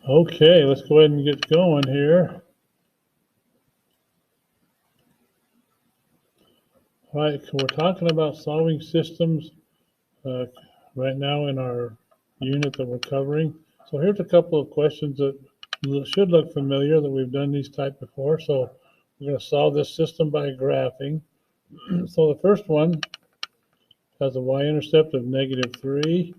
Okay, let's go ahead and get going here. All right, so we're talking about solving systems uh, right now in our unit that we're covering. So here's a couple of questions that should look familiar, that we've done these type before. So we're going to solve this system by graphing. So the first one has a y-intercept of -3.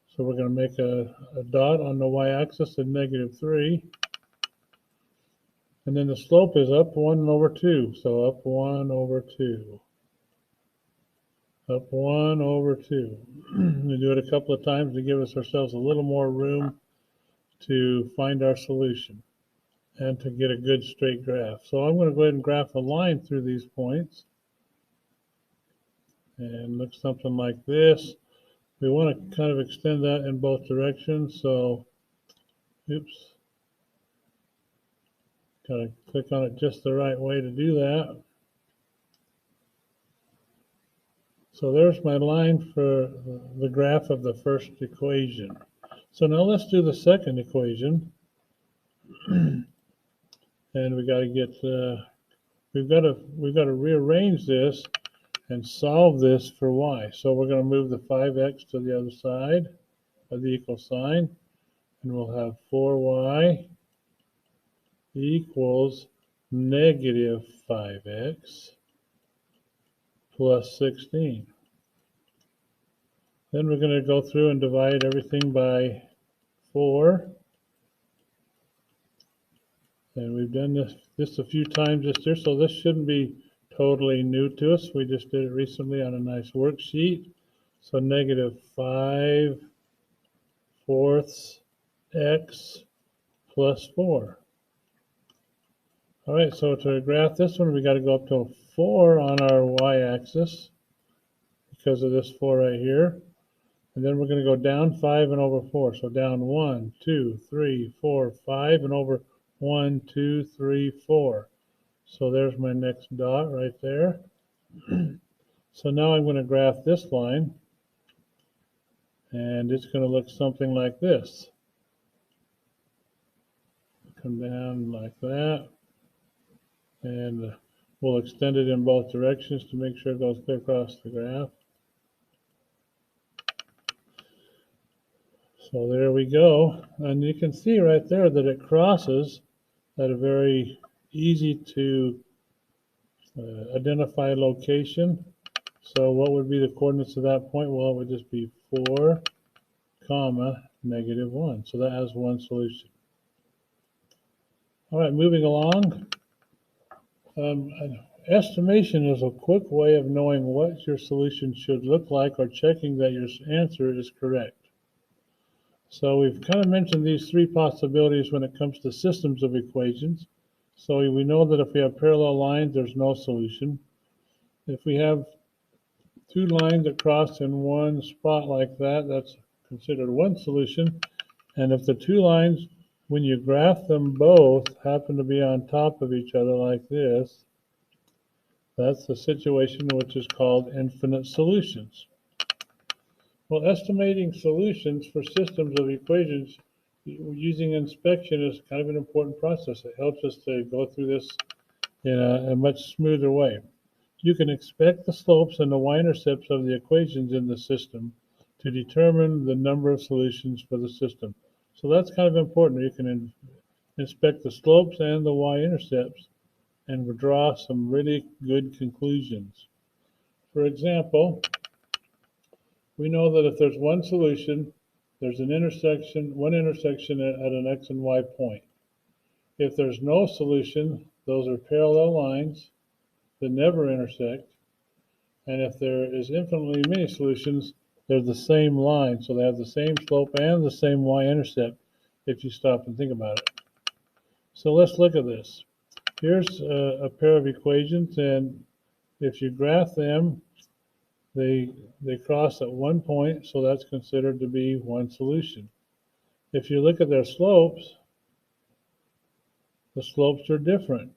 So we're going to make a dot on the y-axis at -3. And then the slope is up 1/2. So up 1/2. Up 1/2. We do it a couple of times to give ourselves a little more room to find our solution and to get a good straight graph. So I'm going to go ahead and graph a line through these points. And look something like this. We want to kind of extend that in both directions. So, oops, got to click on it just the right way to do that. So there's my line for the graph of the first equation. So now let's do the second equation. And we got to get, we've got to rearrange this and solve this for y. So we're going to move the 5x to the other side of the equal sign, and we'll have 4y equals -5x plus 16. Then we're going to go through and divide everything by 4. And we've done this a few times this year, so this shouldn't be totally new to us. We just did it recently on a nice worksheet. So -5/4 x plus 4. All right, so to graph this one, we got to go up to 4 on our y-axis because of this 4 right here. And then we're going to go down 5/4. So down 1, 2, 3, 4, 5, and over 1, 2, 3, 4. So there's my next dot right there. So now I'm going to graph this line, and it's going to look something like this. Come down like that, and we'll extend it in both directions to make sure it goes clear across the graph. So there we go, and you can see right there that it crosses at a very easy to identify location. So what would be the coordinates of that point? Well, it would just be 4, -1. So that has one solution. All right, moving along. Estimation is a quick way of knowing what your solution should look like or checking that your answer is correct. So we've kind of mentioned these three possibilities when it comes to systems of equations. So we know that if we have parallel lines, there's no solution. If we have two lines that cross in one spot like that, that's considered one solution. And if the two lines, when you graph them both, happen to be on top of each other like this, that's the situation which is called infinite solutions. Well, estimating solutions for systems of equations using inspection is kind of an important process. It helps us to go through this in a much smoother way. You can expect the slopes and the y-intercepts of the equations in the system to determine the number of solutions for the system. So that's kind of important. You can inspect the slopes and the y-intercepts and draw some really good conclusions. For example, we know that if there's one solution, there's one intersection at an x and y point. If there's no solution, those are parallel lines that never intersect. And if there is infinitely many solutions, they're the same line. So they have the same slope and the same y-intercept if you stop and think about it. So let's look at this. Here's a pair of equations, and if you graph them, they cross at one point, so that's considered to be one solution. If you look at their slopes, the slopes are different,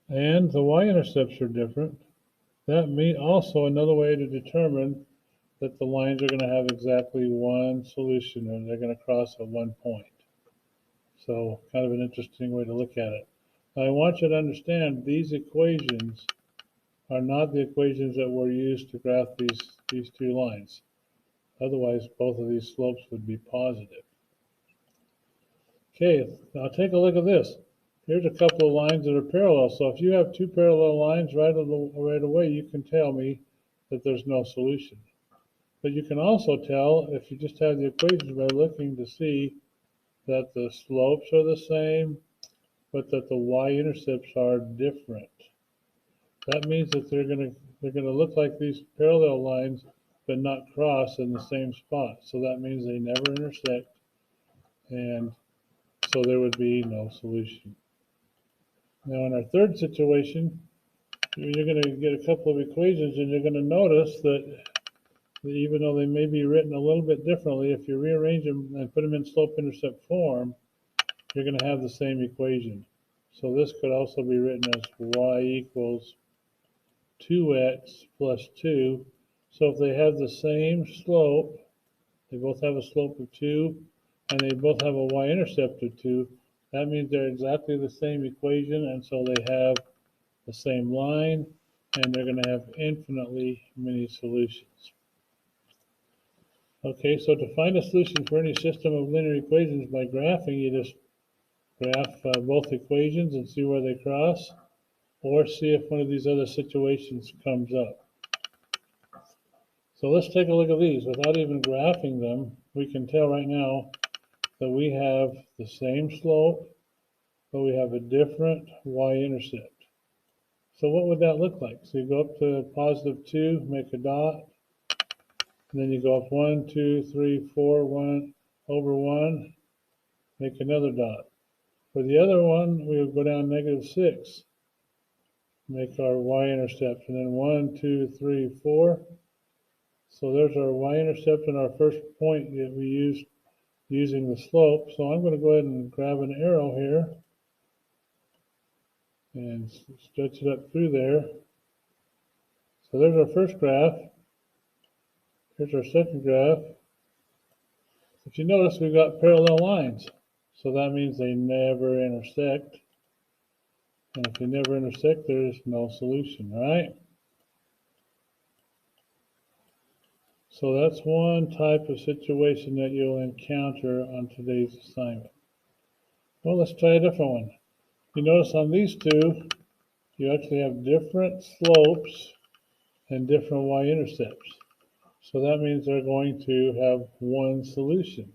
and the y-intercepts are different. That means also another way to determine that the lines are going to have exactly one solution, and they're going to cross at one point. So kind of an interesting way to look at it. Now I want you to understand these equations are not the equations that were used to graph these two lines. Otherwise, both of these slopes would be positive. Okay, now take a look at this. Here's a couple of lines that are parallel. So if you have two parallel lines right away, you can tell me that there's no solution. But you can also tell if you just have the equations by looking to see that the slopes are the same, but that the y-intercepts are different. That means that they're gonna look like these parallel lines, but not cross in the same spot. So that means they never intersect, and so there would be no solution. Now in our third situation, you're going to get a couple of equations, and you're going to notice that even though they may be written a little bit differently, if you rearrange them and put them in slope-intercept form, you're going to have the same equation. So this could also be written as y equals 2x plus 2. So if they have the same slope, they both have a slope of 2, and they both have a y-intercept of 2, that means they're exactly the same equation, and so they have the same line, and they're going to have infinitely many solutions. Okay, so to find a solution for any system of linear equations by graphing, you just graph both equations and see where they cross, or see if one of these other situations comes up. So let's take a look at these. Without even graphing them, we can tell right now that we have the same slope, but we have a different y-intercept. So what would that look like? So you go up to positive 2, make a dot, and then you go up 1, 2, 3, 4, 1 over 1, make another dot. For the other one, we will go down negative 6, make our y-intercept, and then 1, 2, 3, 4. So there's our y-intercept and our first point that we used using the slope. So I'm going to go ahead and grab an arrow here and stretch it up through there. So there's our first graph. Here's our second graph. If you notice, we've got parallel lines. So that means they never intersect. And if they never intersect, there's no solution, right? So that's one type of situation that you'll encounter on today's assignment. Well, let's try a different one. You notice on these two, you actually have different slopes and different y-intercepts. So that means they're going to have one solution.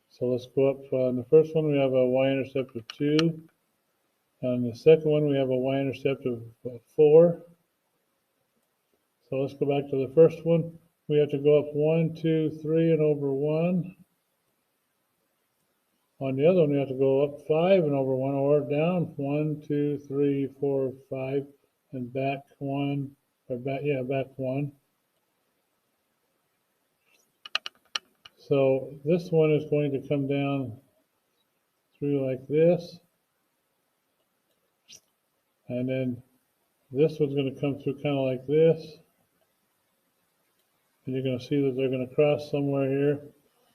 So let's go up. On the first one, we have a y-intercept of 2. On the second one, we have a y-intercept of 4. So let's go back to the first one. We have to go up 1, 2, 3, and over 1. On the other one, we have to go up 5 and over 1, or down 1, 2, 3, 4, 5, and back 1, or back 1. So this one is going to come down through like this. And then this one's going to come through kind of like this. And you're going to see that they're going to cross somewhere here.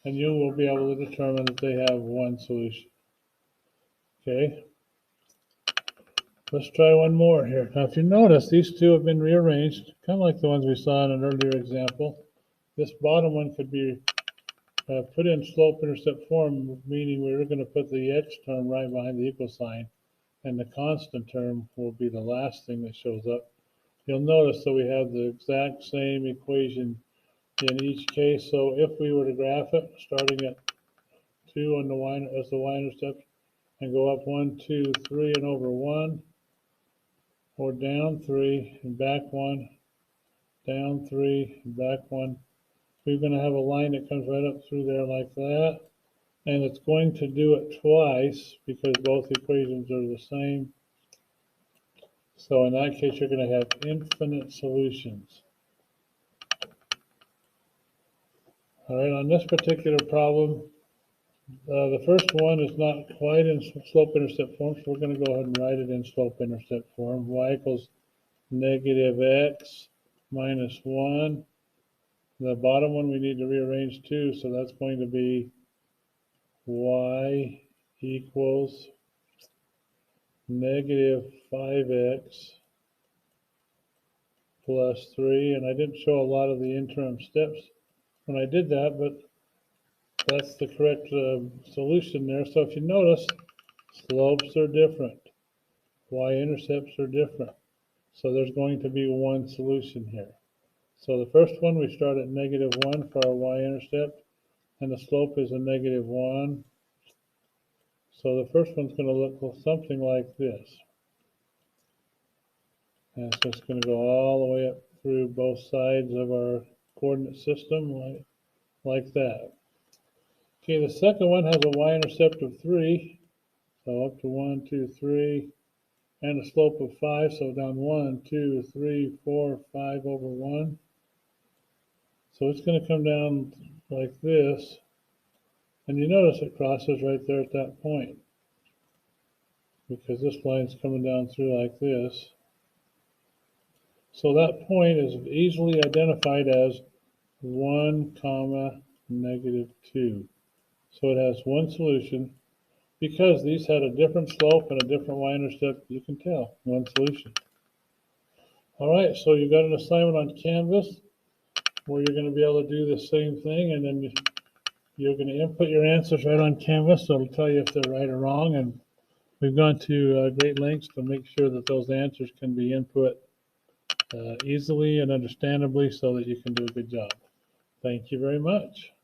And you will be able to determine that they have one solution. Okay. Let's try one more here. Now, if you notice, these two have been rearranged, kind of like the ones we saw in an earlier example. This bottom one could be put in slope-intercept form, meaning we're going to put the x term right behind the equal sign, and the constant term will be the last thing that shows up. You'll notice that we have the exact same equation in each case. So if we were to graph it, starting at 2 on the y as the y-intercept, and go up 1, 2, 3, and over 1, or down 3 and back 1, down 3 and back 1, we're going to have a line that comes right up through there like that. And it's going to do it twice because both equations are the same. So in that case, you're going to have infinite solutions. All right, on this particular problem, the first one is not quite in slope-intercept form, so we're going to go ahead and write it in slope-intercept form. Y equals negative x minus 1. The bottom one we need to rearrange too, so that's going to be y equals negative 5x plus 3. And I didn't show a lot of the interim steps when I did that, but that's the correct solution there. So if you notice, slopes are different. Y-intercepts are different. So there's going to be one solution here. So the first one, we start at negative 1 for our y-intercept, and the slope is a negative 1. So the first one's going to look something like this. And it's just going to go all the way up through both sides of our coordinate system, like that. Okay, the second one has a y-intercept of 3. So up to 1, 2, 3. And a slope of 5, so down 1, 2, 3, 4, 5 over 1. So it's going to come down like this. And you notice it crosses right there at that point, because this line's coming down through like this. So that point is easily identified as 1, negative 2. So it has one solution. Because these had a different slope and a different y-intercept, you can tell, one solution. All right, so you got an assignment on Canvas where you're going to be able to do the same thing, and then you're going to input your answers right on Canvas, so it'll tell you if they're right or wrong. And we've gone to great lengths to make sure that those answers can be input easily and understandably so that you can do a good job. Thank you very much.